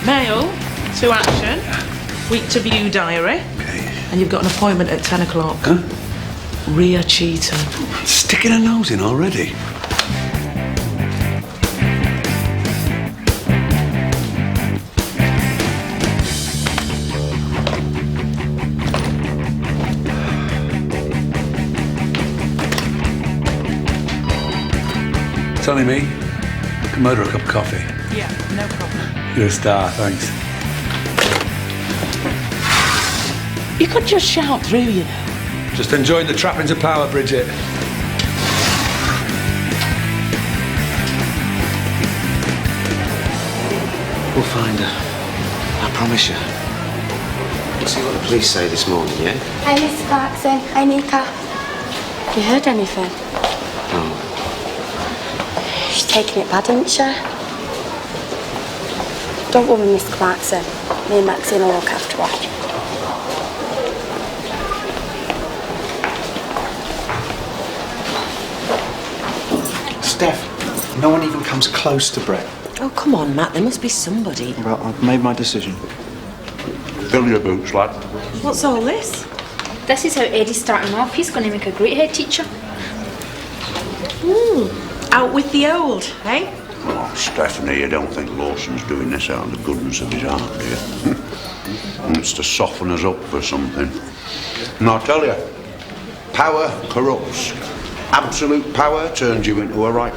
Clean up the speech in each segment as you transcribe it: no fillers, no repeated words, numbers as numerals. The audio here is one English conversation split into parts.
Mail to action. Week to view diary. Okay. And you've got an appointment at 10 o'clock. Huh? Rhea Cheatham. Sticking her nose in already. It's only me. Come order a cup of coffee. Yeah, no problem. You're a star, thanks. You could just shout through, you know. Just enjoying the trappings of power, Bridget. We'll find her. I promise you. We'll see what the police say this morning, yeah? Hi, Miss Clarkson. Hi, Nika. You heard anything? No. She's taking it bad, isn't she? Don't worry, Miss Clarkson. Me and Maxine will look after her. Steph, no one even comes close to Brett. Oh, come on, Matt. There must be somebody. Well, I've made my decision. Fill your boots, lad. What's all this? This is how Eddie's starting off. He's going to make a great head teacher. Out with the old, eh? Oh, Stephanie, you don't think Lawson's doing this out of the goodness of his heart, do you? It's to soften us up for something. And I tell you, power corrupts. Absolute power turns you into a right.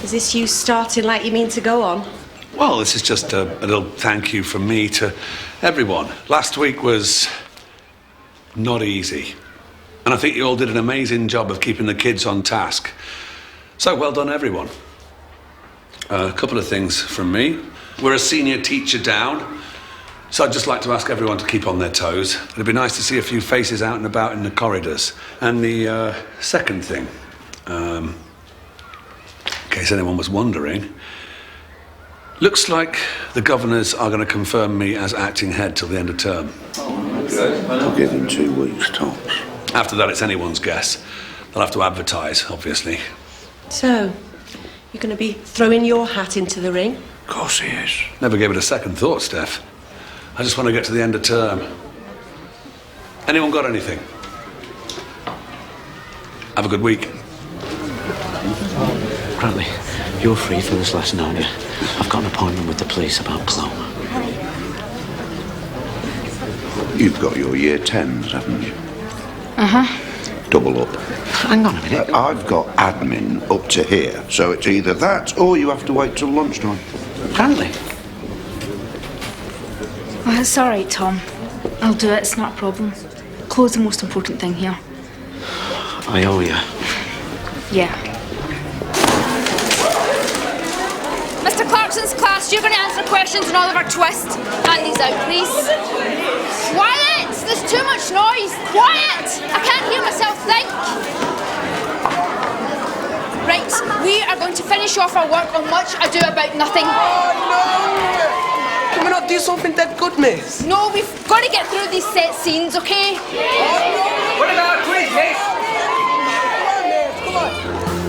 Is this you starting like you mean to go on? Well, this is just a little thank you from me to everyone. Last week was not easy. And I think you all did an amazing job of keeping the kids on task. So well done, everyone. A couple of things from me. We're a senior teacher down, so I'd just like to ask everyone to keep on their toes. It'd be nice to see a few faces out and about in the corridors. And the second thing, in case anyone was wondering, looks like the governors are going to confirm me as acting head till the end of term. I'll give him 2 weeks tops. After that, it's anyone's guess. They'll have to advertise, obviously. So, you're going to be throwing your hat into the ring? Of course he is. Never gave it a second thought, Steph. I just want to get to the end of term. Anyone got anything? Have a good week. Bradley, you're free for this lesson, aren't you? I've got an appointment with the police about Chlo. You've got your year 10s, haven't you? Uh-huh. Double up. Hang on a minute. I've got admin up to here, so it's either that or you have to wait till lunchtime. Bradley. Oh, it's all right, Tom. I'll do it. It's not a problem. Chloe's the most important thing here. I owe you. Yeah. Mr. Clarkson's class, you're going to answer questions on Oliver Twist. Hand these out, please. Quiet! There's too much noise. Quiet! I can't hear myself think. Right, we are going to finish off our work on Much Ado About Nothing. Oh, no! Can we not do something that good, miss? No, we've got to get through these set scenes, okay? What about a quiz, miss? Come on.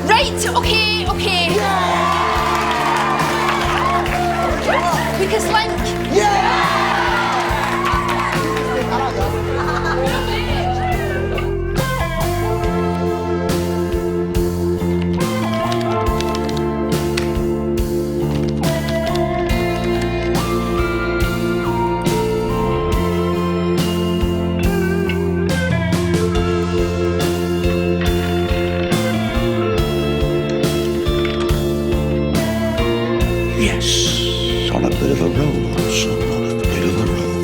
Right, okay. Weakest link. Yeah! Yes, on a bit of a roll, son, on a bit of a roll.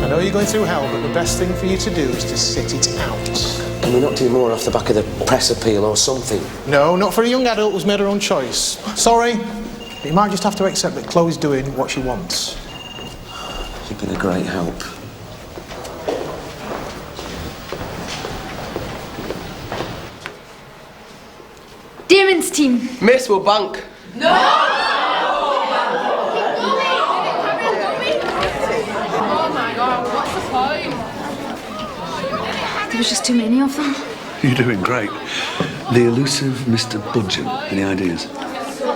I know you're going through hell, but the best thing for you to do is to sit it out. Can we not do more off the back of the press appeal or something? No, not for a young adult who's made her own choice. Sorry, but you might just have to accept that Chloe's doing what she wants. You've been a great help. Damon's team. Miss, we'll bank. No! Oh my God, what's the point? There was just too many of them. You're doing great. The elusive Mr. Budgeon. Any ideas?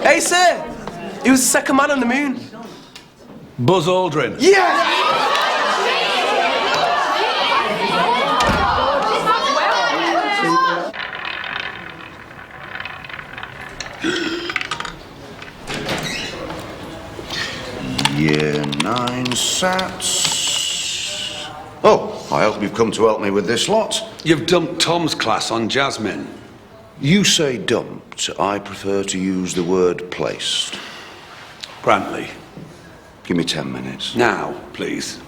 Hey, sir! He was the second man on the moon. Buzz Aldrin. Yeah! Year 9 Sats. Oh, I hope you've come to help me with this lot. You've dumped Tom's class on Jasmine. You say dumped. I prefer to use the word placed. Brantley. Give me 10 minutes. Now, please.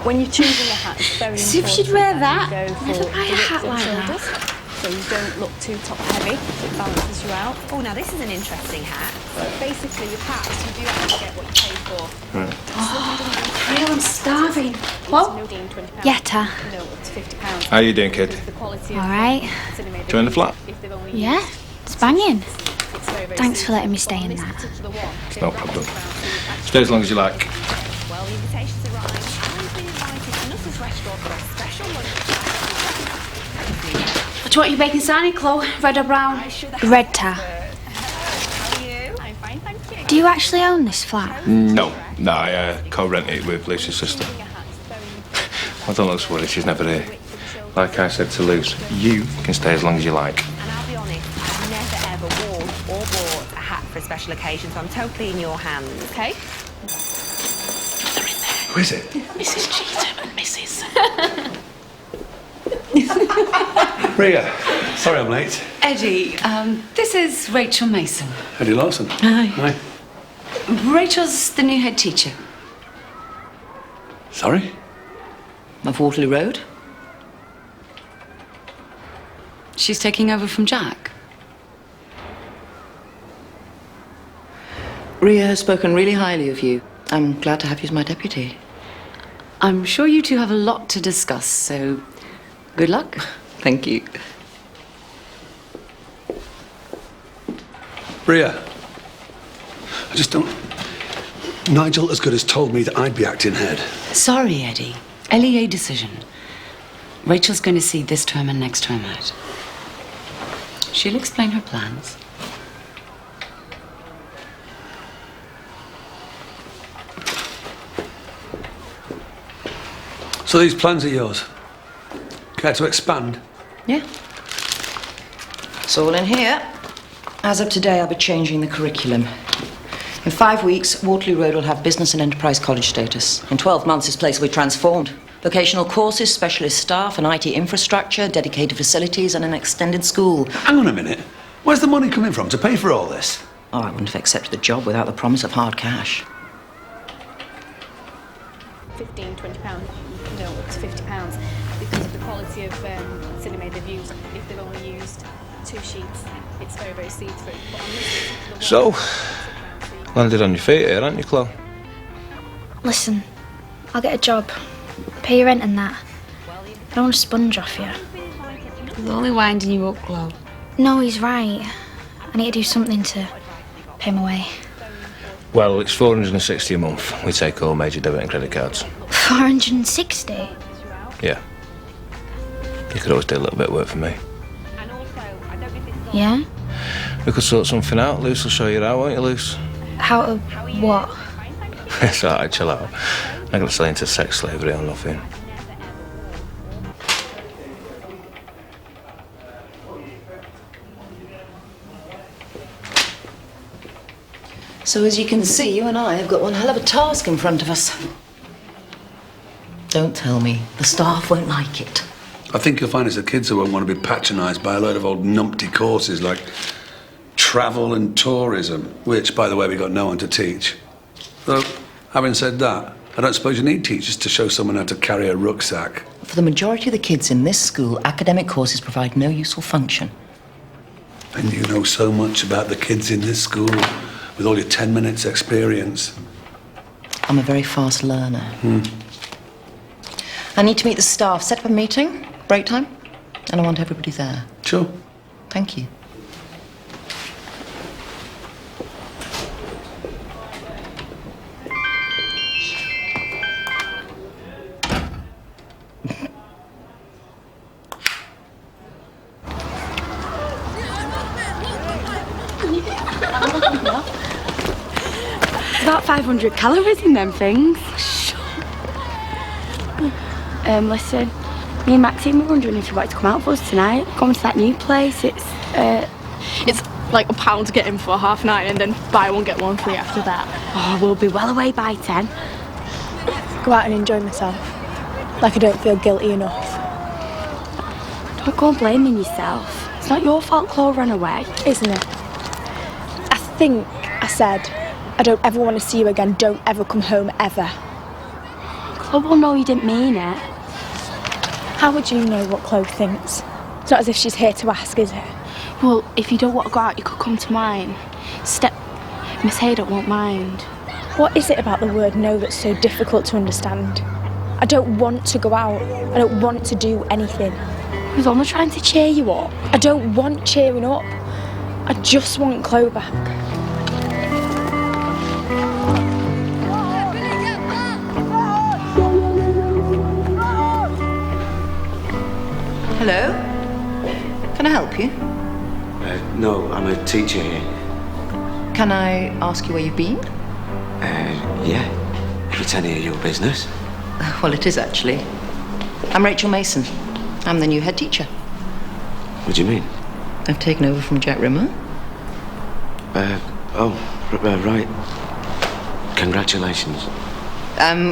When you're choosing a hat, it's very See if important she'd wear that that. you go Never for buy a the width hat of like shoulders, that. so you don't look too top heavy. It balances you out. Oh, now this is an interesting hat. Basically, with hats, you do actually get what you pay for. Hell, I'm starving. What? Yetta. No, up to £50. How you doing, kid? The quality All right. Join the flat? Yeah, it's banging. Thanks for letting me stay in that. It's no problem. Stay as long as you like. Well, the invitations arrived. I've been invited to Nuss's restaurant for a special lunch. What do you want your bacon sarnie, Chlo? Red or brown? Red tar. How are you? I'm fine, thank you. Do you actually own this flat? No, I co-rent it with Lucy's sister. I don't look worried, she's never here. Like I said to Luce, you can stay as long as you like. And I'll be honest, I've never ever worn or bought a hat for a special occasion, so I'm totally in your hands. Okay. Who is it? Mrs. Cheetham and Mrs. Ria. Sorry I'm late. Eddie, this is Rachel Mason. Eddie Lawson. Hi. Hi. Rachel's the new head teacher Sorry? of Waterloo Road. She's taking over from Jack. Ria has spoken really highly of you. I'm glad to have you as my deputy. I'm sure you two have a lot to discuss, so good luck. Thank you. Ria. I just don't... Nigel as good as told me that I'd be acting head. Sorry, Eddie. LEA decision. Rachel's going to see this term and next term out. She'll explain her plans. So these plans are yours? Care to expand? Yeah. It's all in here. As of today, I'll be changing the curriculum. In 5 weeks, Waterloo Road will have business and enterprise college status. In 12 months, this place will be transformed. Vocational courses, specialist staff, and IT infrastructure, dedicated facilities, and an extended school. Hang on a minute. Where's the money coming from to pay for all this? Oh, I wouldn't have accepted the job without the promise of hard cash. £15, £20. No, up to £50 because of the quality of cinema they've used. If they've only used 2 sheets, it's very, very see-through. But on this, the So, landed on your feet here, aren't you, Chlo? Listen, I'll get a job. Pay your rent and that. I don't want to sponge off you. He's only winding you up, Chlo. No, he's right. I need to do something to pay my way. Well, it's $460 a month. We take all major debit and credit cards. 460? Yeah. You could always do a little bit of work for me. Yeah? We could sort something out. Luce will show you how, won't you, Luce? How to what? It's alright, chill out. I'm not going to sell into sex slavery or nothing. So as you can see, you and I have got one hell of a task in front of us. Don't tell me. The staff won't like it. I think you'll find it's the kids who won't want to be patronised by a load of old numpty courses like travel and tourism, which, by the way, we got no one to teach. Though, having said that, I don't suppose you need teachers to show someone how to carry a rucksack. For the majority of the kids in this school, academic courses provide no useful function. And you know so much about the kids in this school with all your 10 minutes experience. I'm a very fast learner. I need to meet the staff, set up a meeting, break time, and I want everybody there. Sure. Thank you. About 500 calories in them things. Listen, me and Maxine were wondering if you wanted to come out for us tonight. Going to that new place. It's like £1 to get in for half night and then buy one get one free after that. Oh, we'll be well away by 10. Go out and enjoy myself. Like I don't feel guilty enough. Don't go and blaming yourself. It's not your fault Chlo ran away. Isn't it? I think I said, I don't ever want to see you again. Don't ever come home, ever. Chlo will know you didn't mean it. How would you know what Chlo thinks? It's not as if she's here to ask, is it? Well, if you don't want to go out, you could come to mine. Miss Haydock won't mind. What is it about the word no that's so difficult to understand? I don't want to go out. I don't want to do anything. I was only trying to cheer you up. I don't want cheering up. I just want Chlo back. Hello? Can I help you? No, I'm a teacher here. Can I ask you where you've been? Yeah. If it's any of your business. Well, it is actually. I'm Rachel Mason. I'm the new head teacher. What do you mean? I've taken over from Jack Rimmer. Right. Congratulations.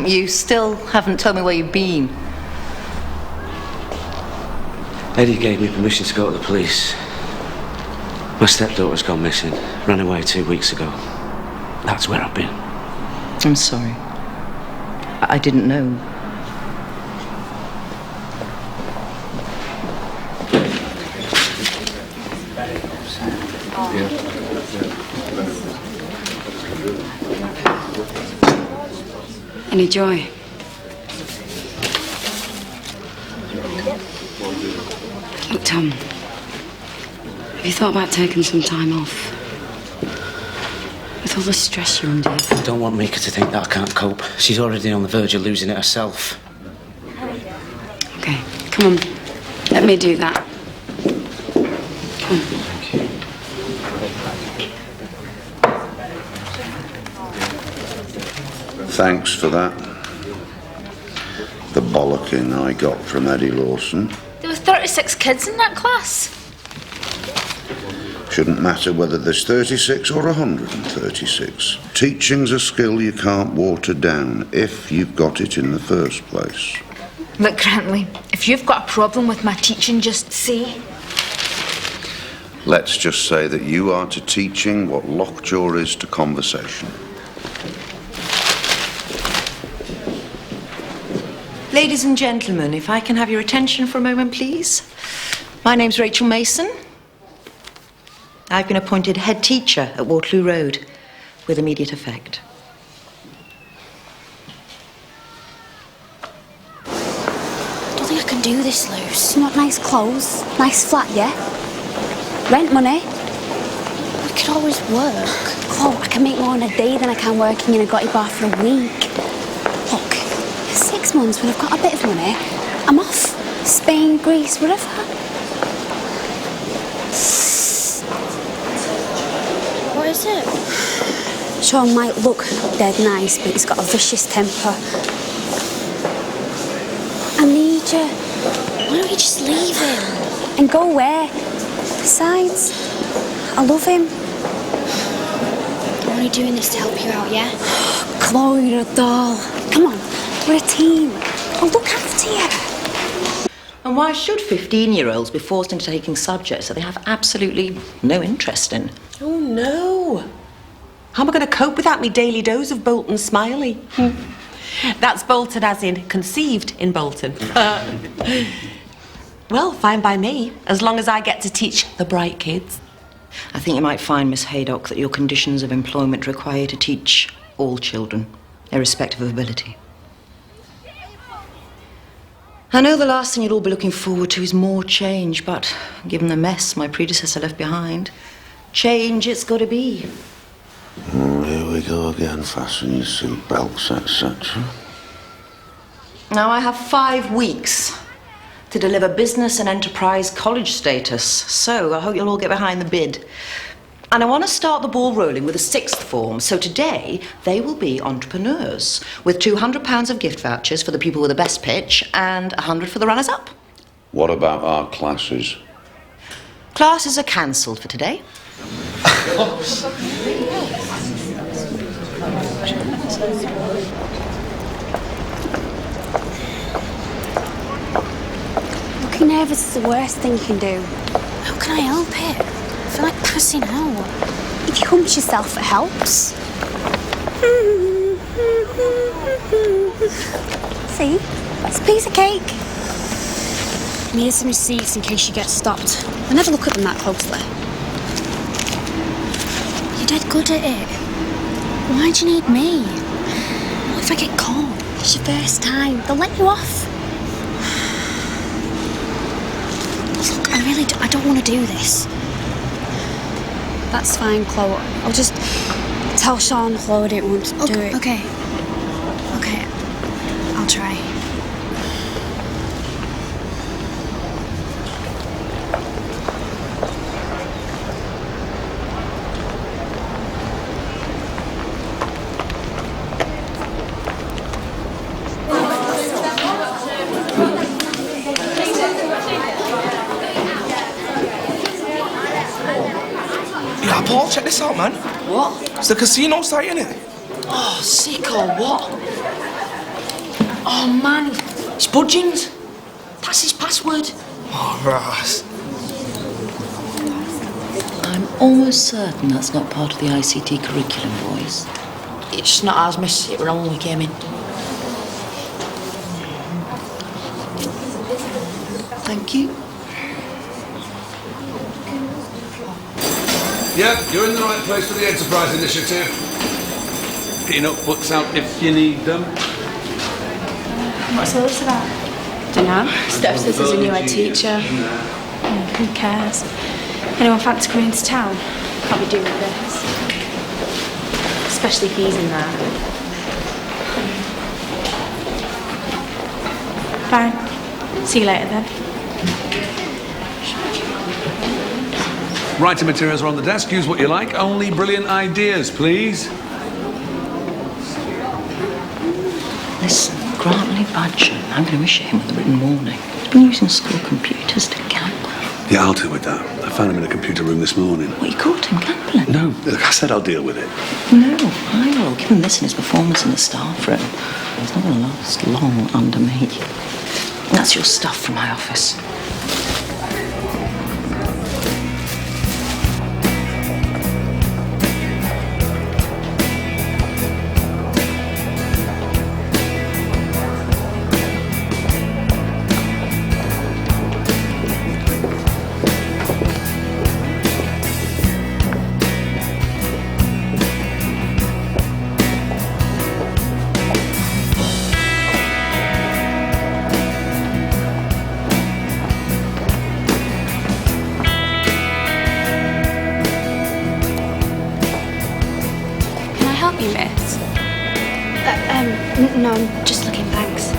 You still haven't told me where you've been. Eddie gave me permission to go to the police. My stepdaughter's gone missing. Ran away 2 weeks ago. That's where I've been. I'm sorry. I didn't know. Any joy? Look, Tom. Have you thought about taking some time off? With all the stress you're under. I don't want Mika to think that I can't cope. She's already on the verge of losing it herself. Okay, come on. Let me do that. Come on. Thanks for that. The bollocking I got from Eddie Lawson. There were 36 kids in that class. Shouldn't matter whether there's 36 or 136. Teaching's a skill you can't water down if you've got it in the first place. Look, Grantley, if you've got a problem with my teaching, just say. Let's just say that you are to teaching what lockjaw is to conversation. Ladies and gentlemen, if I can have your attention for a moment, please. My name's Rachel Mason. I've been appointed head teacher at Waterloo Road with immediate effect. I don't think I can do this, Luce. You want nice clothes, nice flat, yeah? Rent money. We could always work. Chlo, I can make more in a day than I can working in a gotty bar for a week. Look, 6 months when I've got a bit of money, I'm off. Spain, Greece, wherever. What is it? Sean might look dead nice, but he's got a vicious temper. I need you. Why don't you just leave him? And go where? Besides, I love him. I'm only doing this to help you out, yeah? Chlo, you're a doll. Come on, we're a team. I'll look after you. And why should 15-year-olds be forced into taking subjects that they have absolutely no interest in? Oh, no. How am I going to cope without me daily dose of Bolton Smiley? That's Bolton as in conceived in Bolton. Well, fine by me, as long as I get to teach the bright kids. I think you might find, Miss Haydock, that your conditions of employment require you to teach all children, irrespective of ability. 'Don't think I can do this, Luce. I'm not nice clothes, nice flat, yeah? Rent money. We could always work. I can make more in a day than I can working in a gotty bar for a week. Look, 6 months when I've got a bit of money, I'm off. Spain, Greece, wherever. What are you I know the last thing you'll all be looking forward to is more change, but given the mess my predecessor left behind, change it's got to be. Here we go again, fasten your seat belts, etc. Now, I have 5 weeks to deliver business and enterprise college status, so I hope you'll all get behind the bid. And I want to start the ball rolling with a 6th form, so today they will be entrepreneurs, with £200 of gift vouchers for the people with the best pitch and 100 for the runners-up. What about our classes? Classes are cancelled for today. Looking nervous is the worst thing you can do. How can I help it? I feel like passing out. If you hump yourself, it helps. See? It's a piece of cake. Here's some receipts in case you get stopped. I never look at them that closely. You're dead good at it. Why do you need me? What if I get caught? It's your first time. They'll let you off. Look, I don't want to do this. That's fine, Chlo. I'll just tell Sean Chlo I didn't want to do it. Okay. I'll try. Yeah, Paul, check this out, man. What? It's the casino site, innit? Oh, sick or what? Oh, man. It's Budgeons. That's his password. Oh, Ras. I'm almost certain that's not part of the ICT curriculum, boys. It's not ours, miss. It were on when we came in. Thank you. Yep, you're in the right place for the Enterprise Initiative. Get your notebooks out if you need them. What's all this about? Dunno. Steph says there's a new head teacher. Who cares? Anyone fancy coming into town? Can't be doing this. Especially if he's in there. Fine. See you later then. Writing materials are on the desk. Use what you like. Only brilliant ideas, please. Listen, Grantley Badger, I'm going to issue him with a written warning. He's been using school computers to gamble. Yeah, I'll deal with that. I found him in a computer room this morning. What, you caught him gambling? No, look, I said I'll deal with it. No, I will. Given this and his performance in the staff room, it's not going to last long under me. That's your stuff from my office. No, I'm just looking, thanks.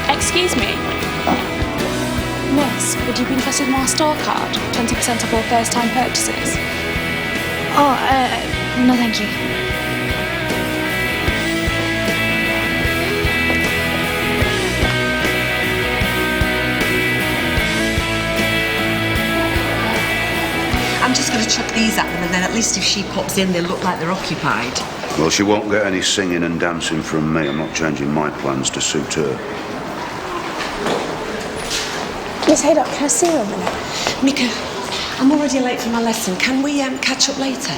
Excuse me. Miss, would you be interested in our store card? 20% off all first-time purchases. Oh, no thank you. I'm just going to chuck these at them, and then at least if she pops in, they'll look like they're occupied. Well, she won't get any singing and dancing from me. I'm not changing my plans to suit her. Miss Haydock, can I see you a minute? Mika, I'm already late for my lesson. Can we catch up later?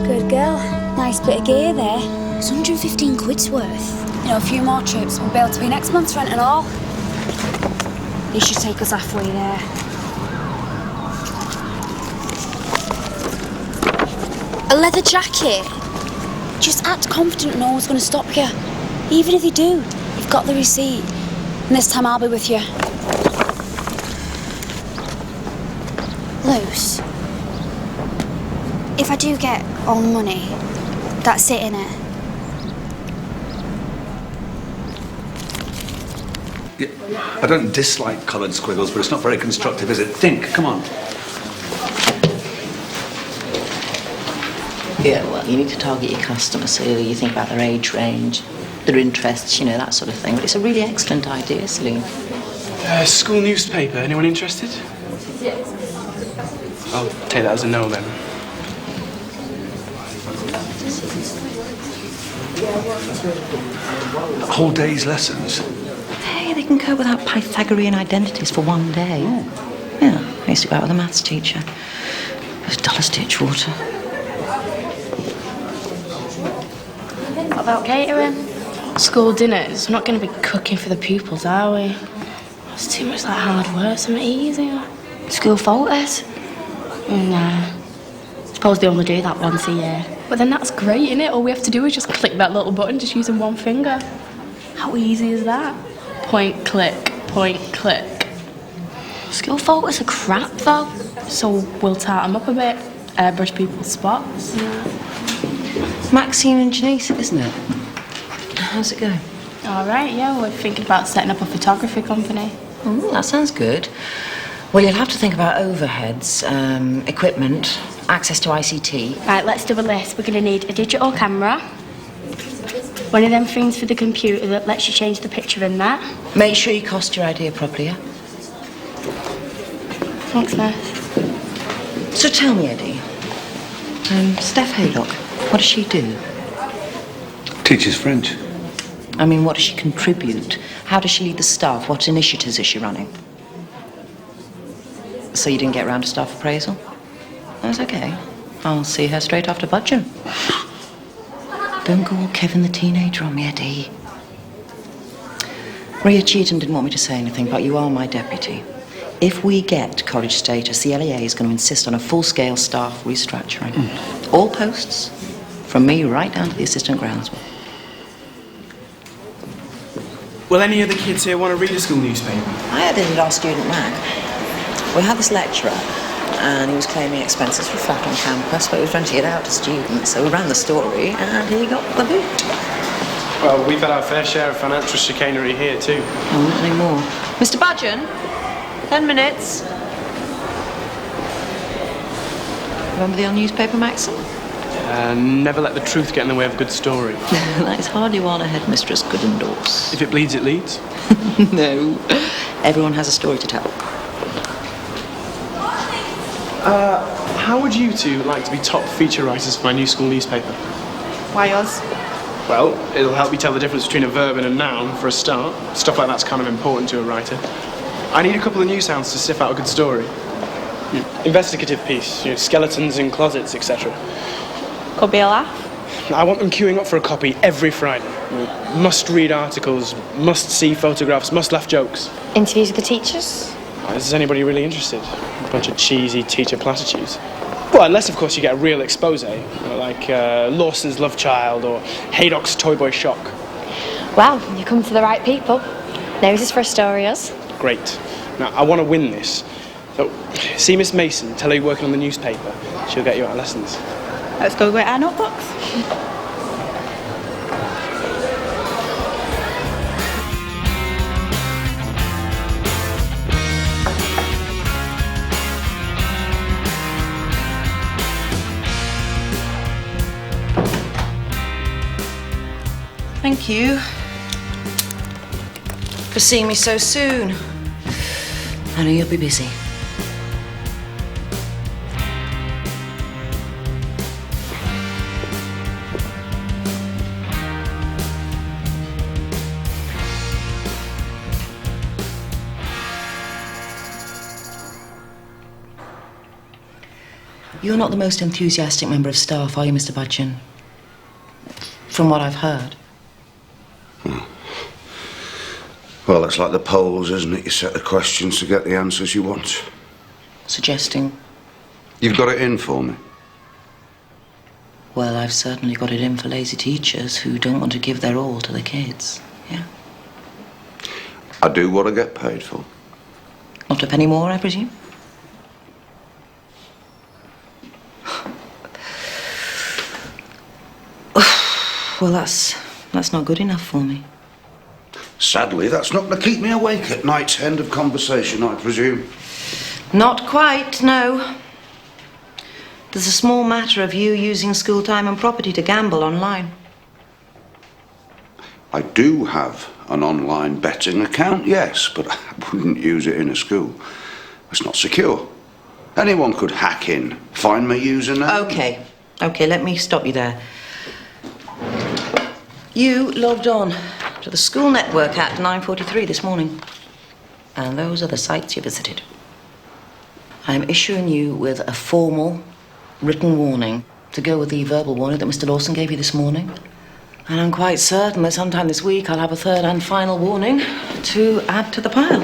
Good girl. Nice bit of gear there. It's 115 quid's worth. You know, a few more trips, we'll be able to pay next month's rent and all. They should take us halfway there. A leather jacket. Just act confident no one's going to stop you. Even if they do, you've got the receipt. And this time I'll be with you. Luce, if I do get all the money, that's it, innit? I don't dislike coloured squiggles, but it's not very constructive, is it? Think, come on. Yeah, well, you need to target your customers, so you think about their age range, their interests, you know, that sort of thing. But it's a really excellent idea, Celine. School newspaper, anyone interested? I'll take that as a no then. A whole day's lessons? Hey, they can cope without Pythagorean identities for one day. Yeah, I used to go out with a maths teacher. It was dull as ditch water. What about catering? School dinners. We're not going to be cooking for the pupils, are we? It's too much like hard work, something easier. School photos? Nah. Suppose they only do that once a year. But then that's great, innit? All we have to do is just click that little button just using one finger. How easy is that? Point, click, point, click. School photos are crap, though. So we'll tart them up a bit, airbrush people's spots. Maxine and Janice, isn't it? How's it going? All right, yeah, we're thinking about setting up a photography company. Oh, that sounds good. Well, you'll have to think about overheads, equipment, access to ICT. Right, let's do a list. We're going to need a digital camera, one of them things for the computer that lets you change the picture in that. Make sure you cost your idea properly, yeah? Thanks, Nurse. So tell me, Eddie, Steph Haydock, what does she do? Teaches French. I mean, what does she contribute? How does she lead the staff? What initiatives is she running? So you didn't get round to staff appraisal? That's okay. I'll see her straight after budget. Don't go all Kevin the teenager on me, Eddie. Maria Cheatham didn't want me to say anything, but you are my deputy. If we get college status, the LEA is going to insist on a full-scale staff restructuring. All posts, from me right down to the assistant groundsman. Will any of the kids here want to read a school newspaper? I edited our student mag. We had this lecturer, and he was claiming expenses for a flat on campus, but he was renting it out to students, so we ran the story, and he got the boot. Well, we've had our fair share of financial chicanery here, too. Oh, not anymore. Mr. Budgeon, 10 minutes. Remember the old newspaper maxim? Never let the truth get in the way of a good story. That is hardly one a headmistress could endorse. If it bleeds, it leads? No. Everyone has a story to tell. How would you two like to be top feature writers for my new school newspaper? Why us? Well, it'll help you tell the difference between a verb and a noun, for a start. Stuff like that's kind of important to a writer. I need a couple of new sounds to sniff out a good story. Investigative piece, skeletons in closets, etc. Could be a laugh. I want them queuing up for a copy every Friday. Must-read articles, must-see photographs, must-laugh jokes. Interviews with the teachers? Is anybody really interested? A bunch of cheesy teacher platitudes. Well, unless, of course, you get a real expose, like Lawson's Love Child or Haydock's Toy Boy Shock. Well, you come to the right people. Now, is this for Astorias? Great. Now, I want to win this. So, see Miss Mason, tell her you're working on the newspaper. She'll get you out of lessons. Let's go get our notebooks. Thank you for seeing me so soon. I know you'll be busy. You're not the most enthusiastic member of staff, are you, Mr. Budgeon? From what I've heard. Well, it's like the polls, isn't it? You set the questions to get the answers you want. Suggesting? You've got it in for me. Well, I've certainly got it in for lazy teachers who don't want to give their all to the kids. Yeah. I do what I get paid for. Not a penny more, I presume? Well, that's not good enough for me. Sadly, that's not going to keep me awake at night. End of conversation, I presume. Not quite, no. There's a small matter of you using school time and property to gamble online. I do have an online betting account, yes, but I wouldn't use it in a school. It's not secure. Anyone could hack in, find my username. Okay, let me stop you there. You logged on to the school network at 9:43 this morning. And those are the sites you visited. I'm issuing you with a formal written warning to go with the verbal warning that Mr. Lawson gave you this morning. And I'm quite certain that sometime this week I'll have a third and final warning to add to the pile.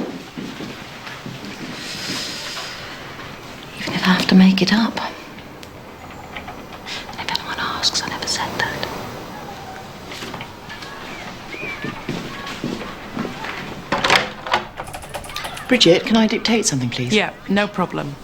Even if I have to make it up. And if anyone asks, I never said that. Bridget, can I dictate something, please? Yeah, no problem.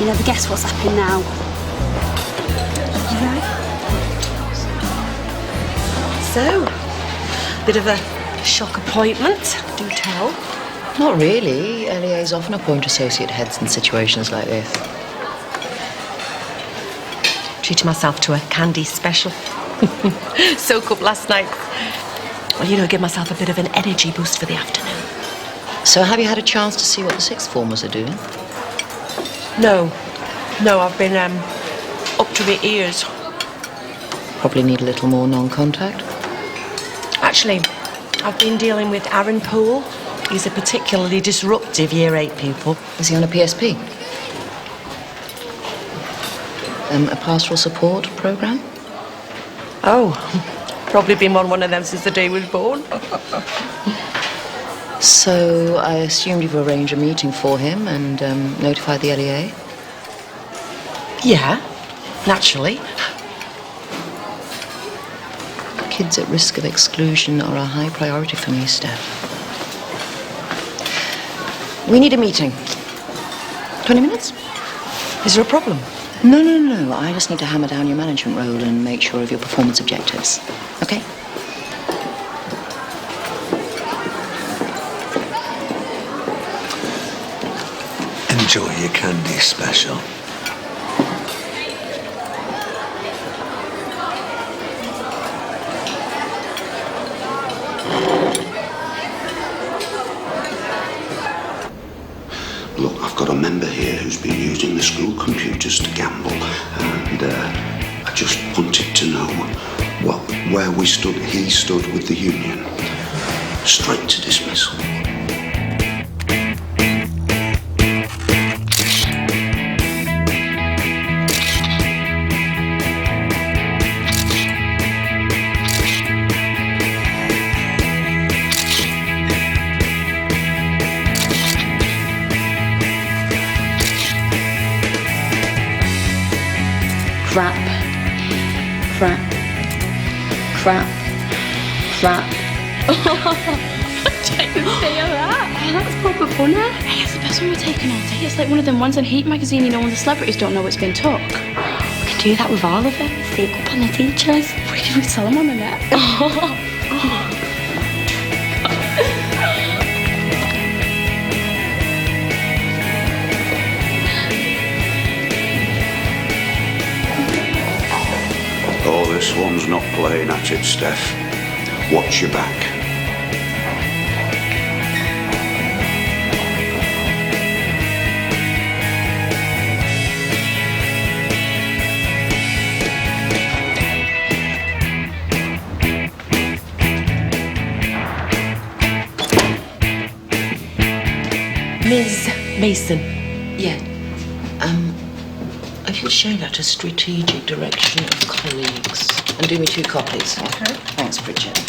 You never guess what's happening now. You right? So, bit of a shock appointment, do tell. Not really. LEAs often appoint associate heads in situations like this. Treated myself to a candy special. Soak up last night. Well, you know, give myself a bit of an energy boost for the afternoon. So have you had a chance to see what the sixth formers are doing? No, I've been up to my ears. Probably need a little more non-contact. Actually, I've been dealing with Aaron Poole. He's a particularly disruptive Year 8 pupil. Is he on a PSP? A pastoral support programme? Oh, probably been on one of them since the day he was born. So I assumed you've arranged a meeting for him and notified the LEA? Yeah, naturally. Kids at risk of exclusion are a high priority for me, Steph. We need a meeting. 20 minutes? Is there a problem? No. I just need to hammer down your management role and make sure of your performance objectives. Okay? Enjoy your candy special. Look, I've got a member here who's been using the school computers to gamble, and I just wanted to know where he stood with the union. Straight to dismissal. Crap. Check the feel that. Oh, that's proper funny. Hey, it's the best one we're taking all day. It's like one of them ones in Heat magazine, you know, when the celebrities don't know it's been took. We can do that with all of them. Sneak up on the teachers. We can tell them on the net. Oh, this one's not playing at it, Steph. Watch your back. Ms. Mason. Yeah. If you'd show that to strategic direction of colleagues and do me 2 copies. Okay. Thanks, Bridget.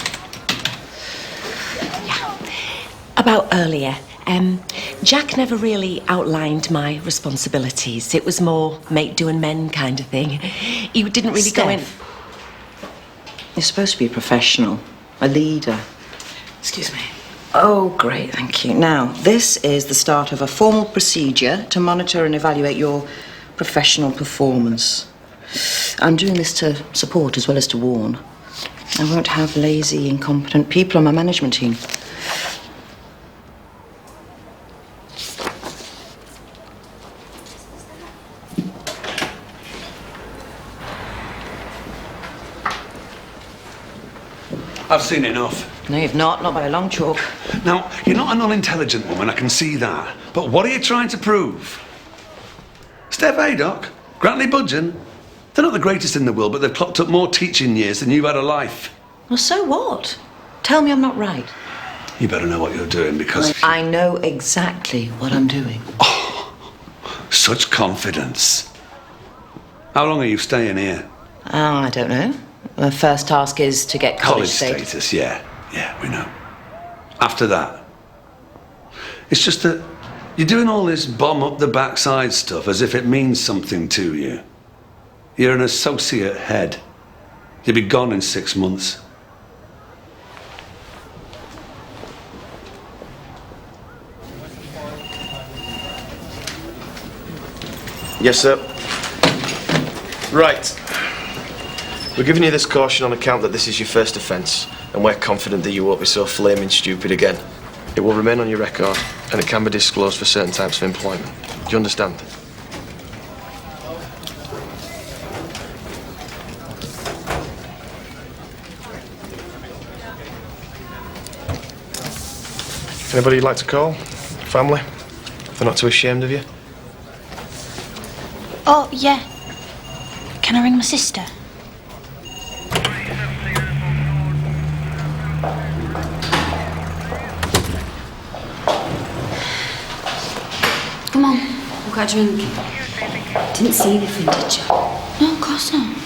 About earlier, Jack never really outlined my responsibilities. It was more make do and mend kind of thing. He didn't really go in. You're supposed to be a professional, a leader. Excuse me. Oh, great, thank you. Now, this is the start of a formal procedure to monitor and evaluate your professional performance. I'm doing this to support as well as to warn. I won't have lazy, incompetent people on my management team. I've seen enough. No, you've not by a long chalk. Now, you're not an unintelligent woman, I can see that. But what are you trying to prove? Steph Haydock, Grantley Budgeon, they're not the greatest in the world, but they've clocked up more teaching years than you've had a life. Well, so what? Tell me I'm not right. You better know what you're doing because... I know exactly what I'm doing. Oh, such confidence. How long are you staying here? Oh, I don't know. My first task is to get college status. Yeah, we know. After that, it's just that you're doing all this bomb up the backside stuff as if it means something to you. You're an associate head. You'll be gone in 6 months. Yes, sir. Right. We're giving you this caution on account that this is your first offence, and we're confident that you won't be so flaming stupid again. It will remain on your record, and it can be disclosed for certain types of employment. Do you understand? Anybody you'd like to call? Family? If they're not too ashamed of you? Oh, yeah. Can I ring my sister? Come on, we've got a drink. Didn't see anything, did you? No, of course not.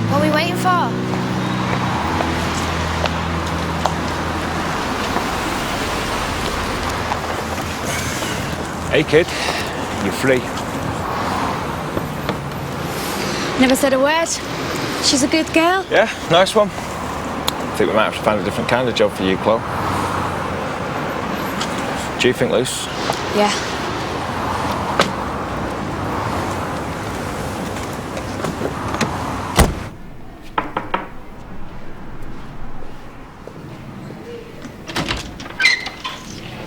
What are we waiting for? Hey, kid. You're free. Never said a word. She's a good girl. Yeah, nice one. I think we might have to find a different kind of job for you, Chlo. Do you think, Luce? Yeah.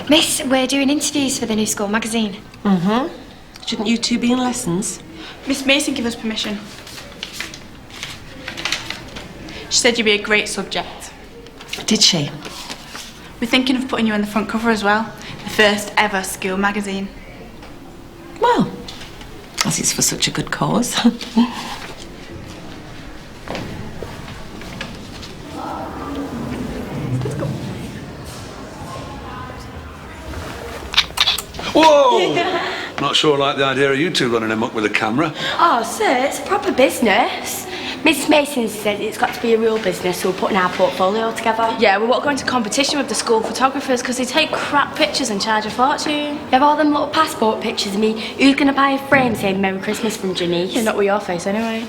Miss, we're doing interviews for the new school magazine. Mm-hmm. Shouldn't you two be in lessons? Miss Mason gave us permission. She said you'd be a great subject. Did she? We're thinking of putting you on the front cover as well. The first ever school magazine. Well, as it's for such a good cause. Whoa! Not sure I like the idea of you two running amok with a camera. Oh, sir, it's a proper business. Mrs. Mason said it's got to be a real business, so we're putting our portfolio together. Yeah, we won't go into competition with the school photographers because they take crap pictures and charge a fortune. You have all them little passport pictures of me. Who's going to buy a frame saying Merry Christmas from Janice? Yeah, not with your face anyway.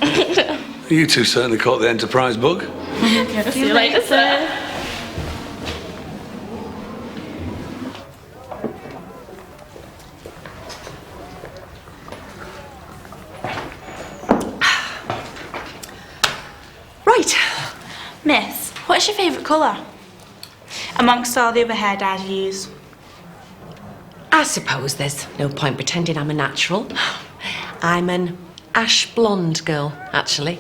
You two certainly caught the enterprise bug. Yeah, see you later, sir. Right. Miss, what's your favourite colour? Amongst all the other hair dyes you use. I suppose there's no point pretending I'm a natural. I'm an ash blonde girl, actually.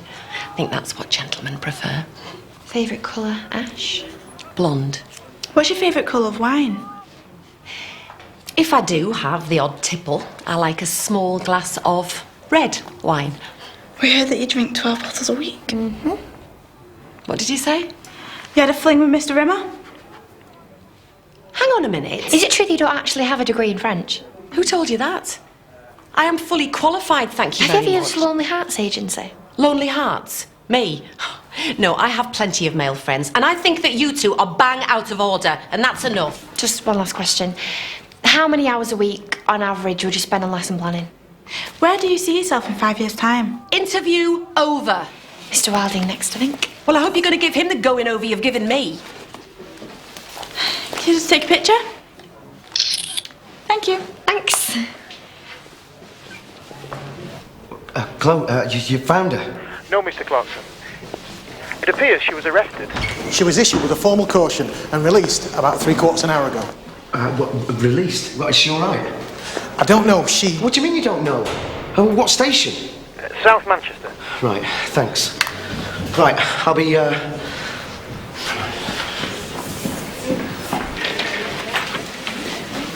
I think that's what gentlemen prefer. Favourite colour, ash? Blonde. What's your favourite colour of wine? If I do have the odd tipple, I like a small glass of red wine. We heard that you drink 12 bottles a week. Mm-hmm. What did you say? You had a fling with Mr. Rimmer? Hang on a minute. Is it true that you don't actually have a degree in French? Who told you that? I am fully qualified, thank you very Have you ever much. used Lonely Hearts Agency? Lonely Hearts? Me? No, I have plenty of male friends, and I think that you two are bang out of order, and that's enough. Just one last question. How many hours a week, on average, would you spend on lesson planning? Where do you see yourself in 5 years' time? Interview over. Mr. Wilding next, I think. Well, I hope you're going to give him the going over you've given me. Can you just take a picture? Thank you. Thanks. Chlo, you found her? No, Mr. Clarkson. It appears she was arrested. She was issued with a formal caution and released about 3/4 an hour ago. Released? What, is she all right? I don't know, she... What do you mean you don't know? Oh, what station? South Manchester. Right, thanks. Right, I'll be,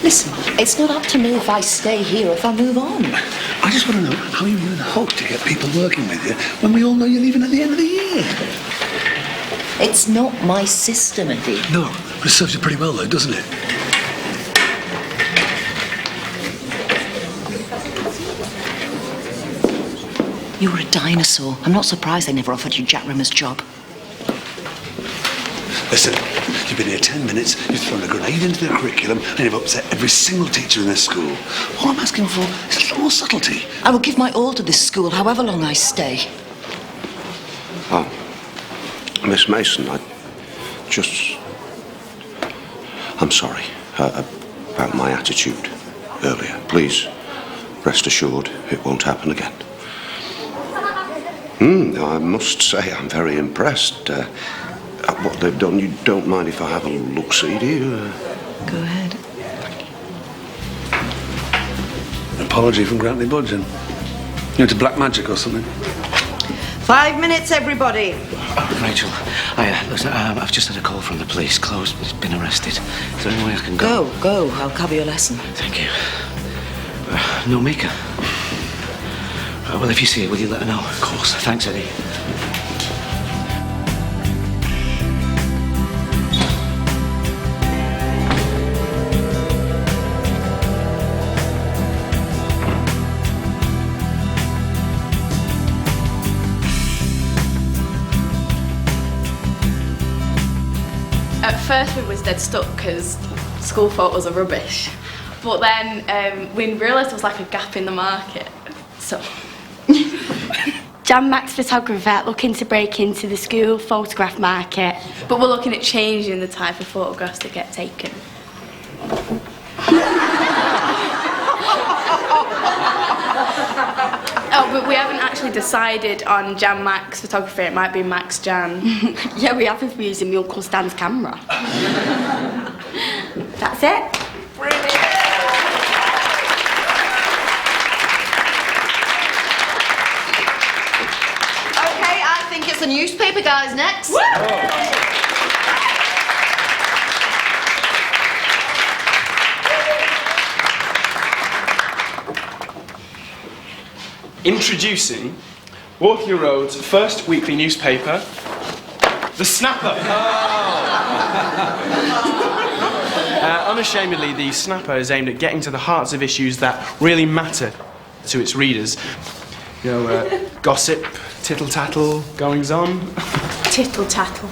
Listen, it's not up to me if I stay here or if I move on. I just want to know how you even hope to get people working with you when we all know you're leaving at the end of the year. It's not my system, Eddie. No, but it serves you pretty well though, doesn't it? You were a dinosaur. I'm not surprised they never offered you Jack Rimmer's job. Listen, you've been here 10 minutes, you've thrown a grenade into the curriculum, and you've upset every single teacher in this school. All I'm asking for is a little more subtlety. I will give my all to this school, however long I stay. Oh, Miss Mason, I'm sorry about my attitude earlier. Please, rest assured it won't happen again. I must say I'm very impressed at what they've done. You don't mind if I have a look-see, do you? Go ahead. An apology from Grantley Budgeon. You into black magic or something? 5 minutes, everybody. Rachel, listen, I've just had a call from the police. Chlo's been arrested. Is there any way I can go? Go. I'll cover your lesson. Thank you. No, Mika. Well, if you see her, will you let her know? Of course. Thanks, Eddie. At first we was dead stuck because school photos are rubbish. But then we realised there was like a gap in the market. So Jan Max photographer looking to break into the school photograph market. But we're looking at changing the type of photographs that get taken. Oh, but we haven't actually decided on Jan Max photography. It might be Max Jan. Yeah, we have if we're using my Uncle Stan's camera. That's it. Brilliant. Okay, I think it's the newspaper guys next. Introducing Waterloo Road's first weekly newspaper, The Snapper. Unashamedly, The Snapper is aimed at getting to the hearts of issues that really matter to its readers. You know, gossip, tittle-tattle, goings-on. Tittle-tattle.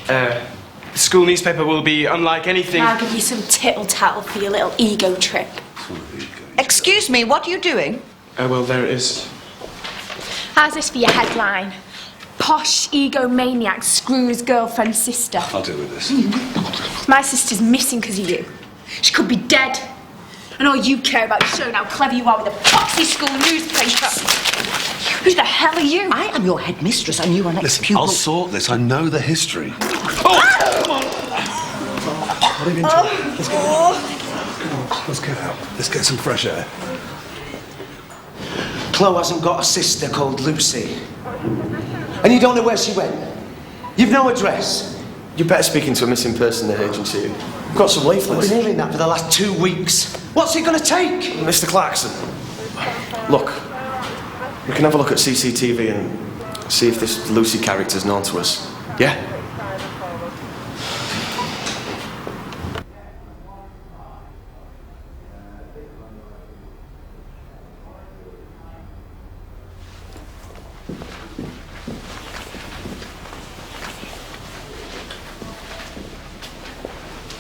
The school newspaper will be unlike anything... I'll give you some tittle-tattle for your little ego trip. Excuse me, what are you doing? Well, there it is. How's this for your headline? Posh egomaniac screws girlfriend's sister. I'll deal with this. My sister's missing because of you. She could be dead. And all you care about is showing how clever you are with a poxy school newspaper. Who the hell are you? I am your headmistress and you are next pupil. I'll sort this. I know the history. Oh! Come on! What have you been told? Let's get out. Let's get out. Let's get some fresh air. Chlo hasn't got a sister called Lucy. And you don't know where she went. You've no address. You're better speaking to a missing person agency. We've got some leaflets. We've been hearing that for the last 2 weeks. What's it going to take? Mr. Clarkson, look, we can have a look at CCTV and see if this Lucy character's known to us. Yeah?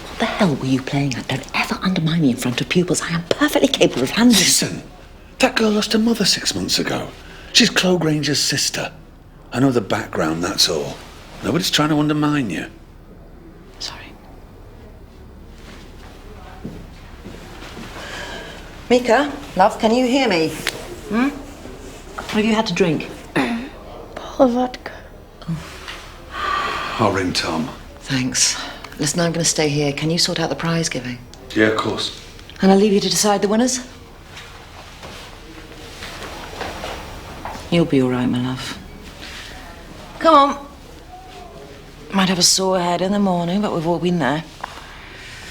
What the hell were you playing at? Don't ever undermine me in front of pupils. I am perfectly capable of handling... Listen, that girl lost her mother 6 months ago. She's Chlo Granger's sister. I know the background, that's all. Nobody's trying to undermine you. Sorry. Mika, love, can you hear me? What have you had to drink? Bottle of vodka. I'll ring Tom. Thanks. Listen, I'm going to stay here. Can you sort out the prize giving? Yeah, of course. And I'll leave you to decide the winners. You'll be all right, my love. Come on. Might have a sore head in the morning, but we've all been there.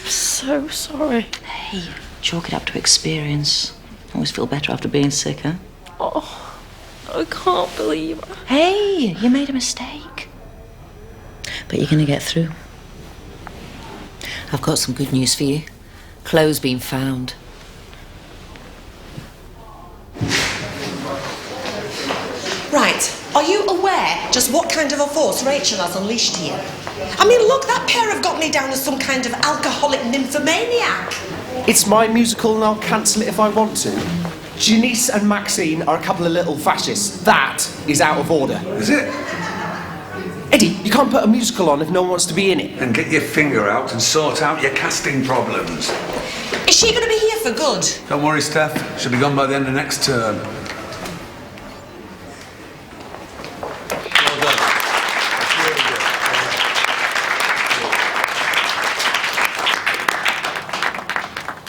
So sorry. Hey, chalk it up to experience. Always feel better after being sick, huh? Oh, I can't believe it. Hey, you made a mistake. But you're going to get through. I've got some good news for you. Chlo's been found. aware just what kind of a force Rachel has unleashed here? I mean, look, that pair have got me down as some kind of alcoholic nymphomaniac. It's my musical and I'll cancel it if I want to. Janice and Maxine are a couple of little fascists. That is out of order. Is it? Eddie, you can't put a musical on if no one wants to be in it. Then get your finger out and sort out your casting problems. Is she going to be here for good? Don't worry, Steph. She'll be gone by the end of next term. Well done. That's really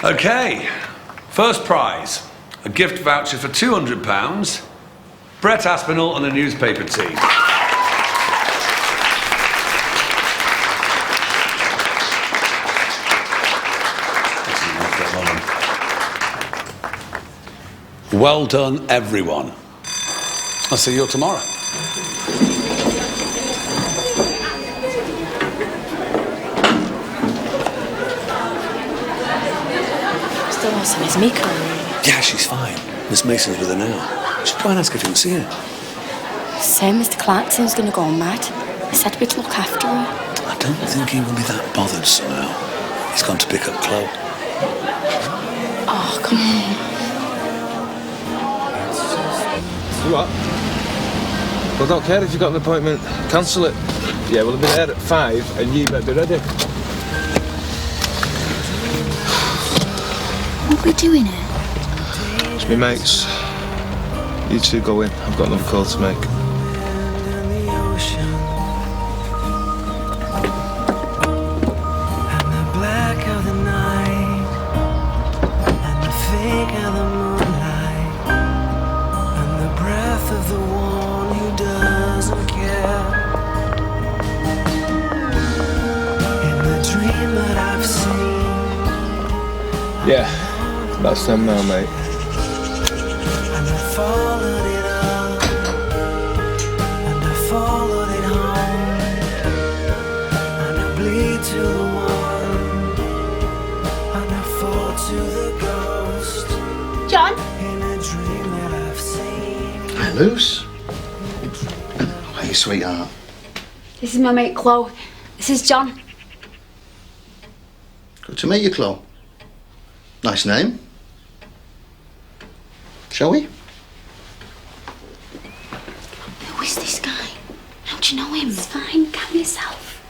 good. Okay. First prize. A gift voucher for £200. Brett Aspinall and the newspaper team. Well done, everyone. I'll see you all tomorrow. Still awesome, is Miko? Yeah, she's fine. Miss Mason's with her now. Should try and ask if you can see her. So Mr. Clarkson's going to go mad. He said we'd look after her. I don't think he will be that bothered somehow. He's gone to pick up Chlo. Oh, come on. What? Well, I don't care if you've got an appointment. Cancel it. Yeah, we'll be there at 5 and you better be ready. What are we doing here? It's me mates. You two go in. I've got another call to make. Yeah, that's them now, mate. And I followed it up, and I followed it home, and I bleed to the one, and I fall to the ghost. John? In a dream that I've seen. Hey, Luce. Hey, sweetheart. This is my mate Chlo. This is John. Good to meet you, Chlo. Nice name. Shall we? Who is this guy? How do you know him? It's fine, calm yourself.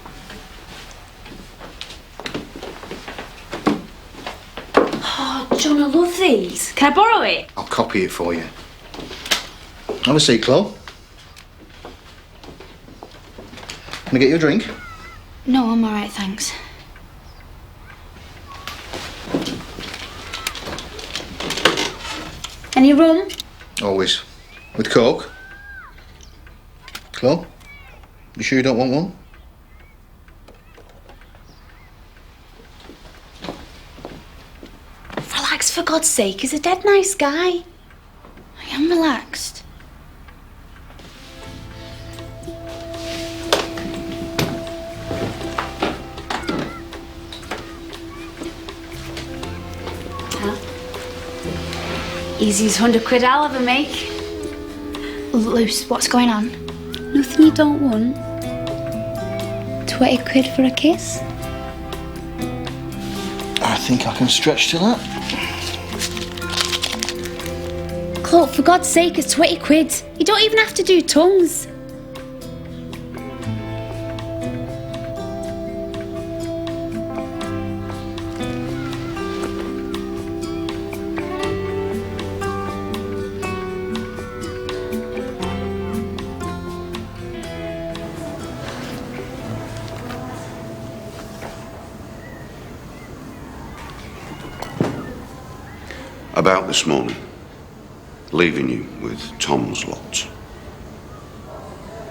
Oh, John, I love these. Can I borrow it? I'll copy it for you. Have a seat, Chlo. Can I get you a drink? No, I'm alright, thanks. Any rum? Always. With Coke? Chlo? You sure you don't want one? Relax, for God's sake. He's a dead nice guy. I am relaxed. Easy as £100 I'll ever make. Luce, what's going on? Nothing you don't want. 20 quid for a kiss? I think I can stretch to that. Chlo, for God's sake, it's 20 quid. You don't even have to do tongues. About this morning, leaving you with Tom's lot.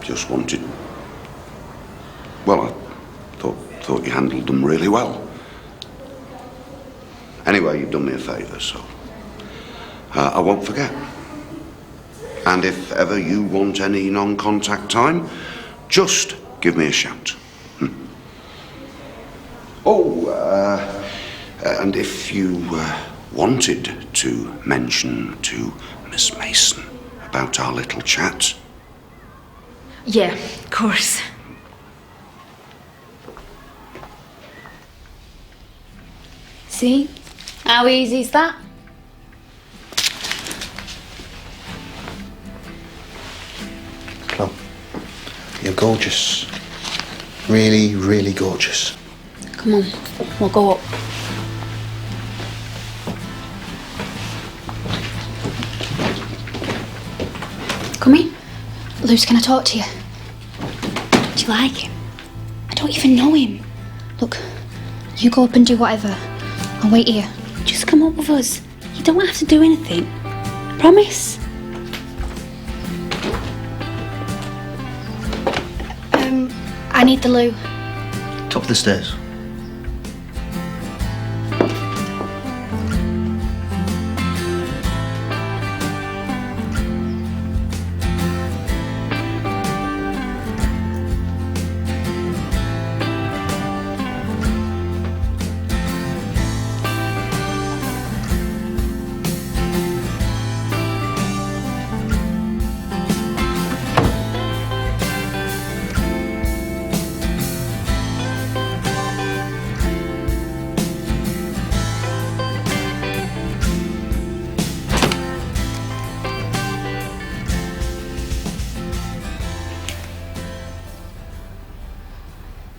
Just wanted... Well, I thought you handled them really well. Anyway, you've done me a favour, so... I won't forget. And if ever you want any non-contact time, just give me a shout. And if you wanted to mention to Miss Mason about our little chat, Yeah, of course. See? How easy is that? Chlo, you're gorgeous. Really, really gorgeous. Come on, we'll go up. Come in. Luce, can I talk to you? Do you like him? I don't even know him. Look, you go up and do whatever. I'll wait here. Just come up with us. You don't have to do anything. Promise? I need the loo. Top of the stairs.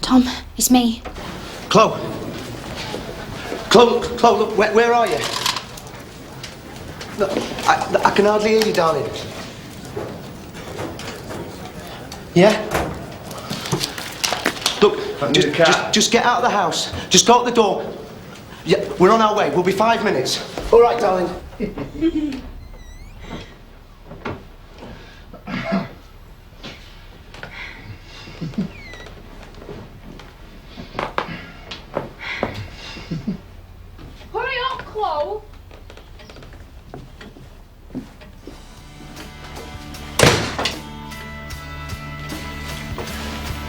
Tom, it's me. Chlo! Chlo, look, where are you? Look, I can hardly hear you, darling. Yeah? Look, just get out of the house. Just go out the door. Yeah, we're on our way. We'll be 5 minutes. All right, darling. Hurry up, Chlo.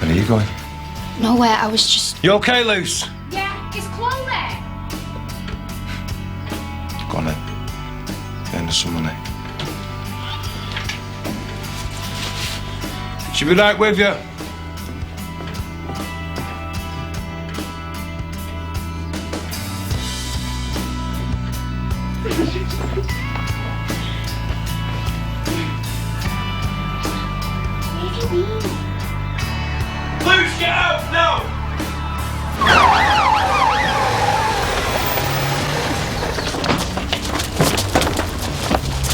Where are you going? Nowhere, I was just... You okay, Luce? Yeah, is Chlo there? Go on then. Get into some money. She'll be right with you. Luce, get out now!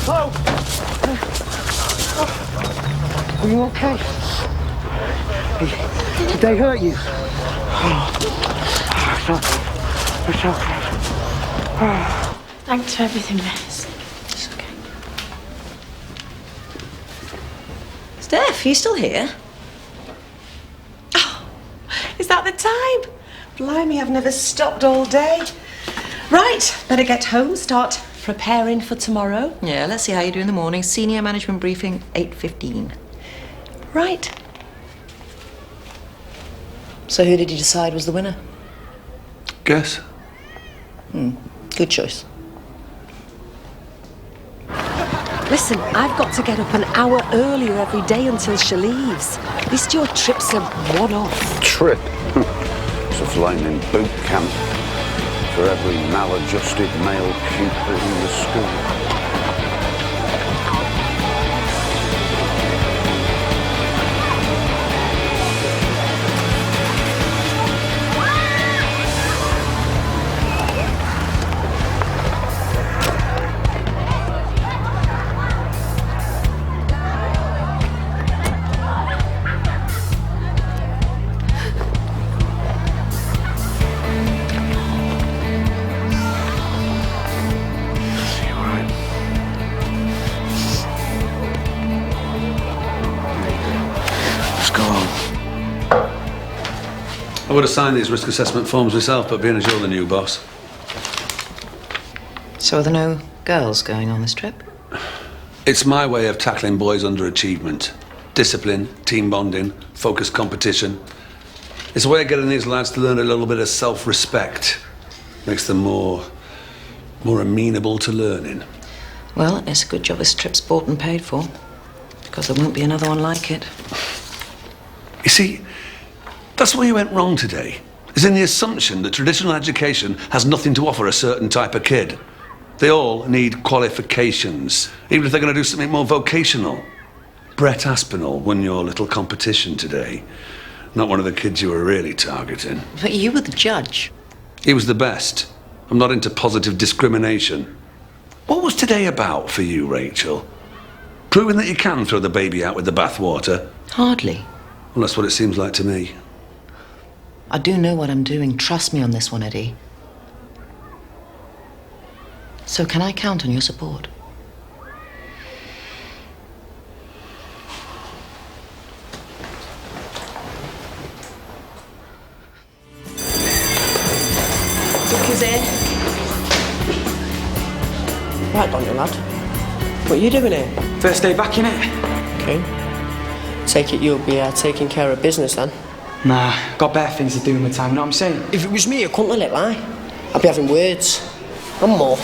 Chlo! Are you okay? Did they hurt you? It's okay. Thanks for everything, miss. It's okay. Steph, you still here? Oh, is that the time? Blimey, I've never stopped all day. Right, better get home, start preparing for tomorrow. Yeah, let's see how you do in the morning. Senior management briefing, 8:15. Right. So who did you decide was the winner? Guess. Good choice. Listen, I've got to get up an hour earlier every day until she leaves. At least your trip's a one-off. Trip? It's a flaming boot camp for every maladjusted male pupil in the school. I would have signed these risk assessment forms myself, but being as you're the new boss. So are there no girls going on this trip? It's my way of tackling boys' underachievement. Discipline, team bonding, focused competition. It's a way of getting these lads to learn a little bit of self-respect. Makes them more amenable to learning. Well, it's a good job this trip's bought and paid for, because there won't be another one like it. You see, that's where you went wrong today, is in the assumption that traditional education has nothing to offer a certain type of kid. They all need qualifications, even if they're going to do something more vocational. Brett Aspinall won your little competition today. Not one of the kids you were really targeting. But you were the judge. He was the best. I'm not into positive discrimination. What was today about for you, Rachel? Proving that you can throw the baby out with the bathwater? Hardly. Well, that's what it seems like to me. I do know what I'm doing. Trust me on this one, Eddie. So can I count on your support? Ducky's here. Right, don't you, lad? What are you doing here? First day back, innit? Okay. Take it you'll be taking care of business then? Nah, got better things to do in my time, you know what I'm saying? If it was me, I couldn't let it lie. I'd be having words. And more.